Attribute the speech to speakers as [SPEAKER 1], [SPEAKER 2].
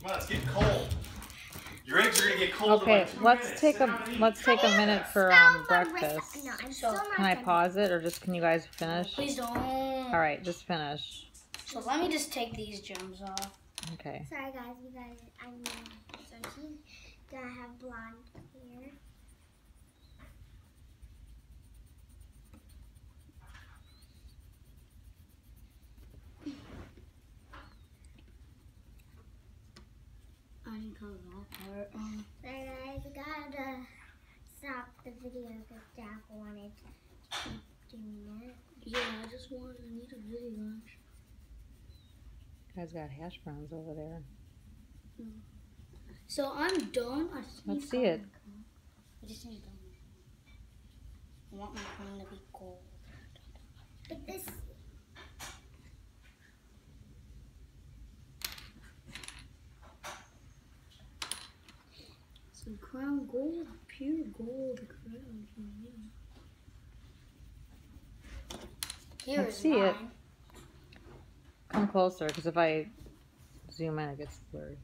[SPEAKER 1] Come on, it's getting cold. Your eggs are gonna get cold.
[SPEAKER 2] Okay,
[SPEAKER 1] in like 2
[SPEAKER 2] let's
[SPEAKER 1] minutes.
[SPEAKER 2] take a minute for breakfast.
[SPEAKER 3] No, I'm still not
[SPEAKER 2] Can I
[SPEAKER 3] done.
[SPEAKER 2] pause it, or just can you guys finish?
[SPEAKER 4] Please don't.
[SPEAKER 2] All right, just finish.
[SPEAKER 4] So let me just take these gems off.
[SPEAKER 2] Okay.
[SPEAKER 3] Sorry guys, you guys, so she's gonna have blonde hair.
[SPEAKER 4] I didn't cover that part.
[SPEAKER 3] Sorry guys, I gotta stop the video because Jack wanted to keep doing it.
[SPEAKER 4] Yeah, I need a video lunch.
[SPEAKER 2] Guys got hash browns over there.
[SPEAKER 4] So I'm done.
[SPEAKER 2] Let's see it.
[SPEAKER 4] I just need to I want my phone to be gold.
[SPEAKER 3] But this.
[SPEAKER 4] Some crown gold, pure gold crown. Here
[SPEAKER 2] Let's
[SPEAKER 4] is
[SPEAKER 2] see it.
[SPEAKER 4] mine.
[SPEAKER 2] Come closer, because if I zoom in, it gets blurry.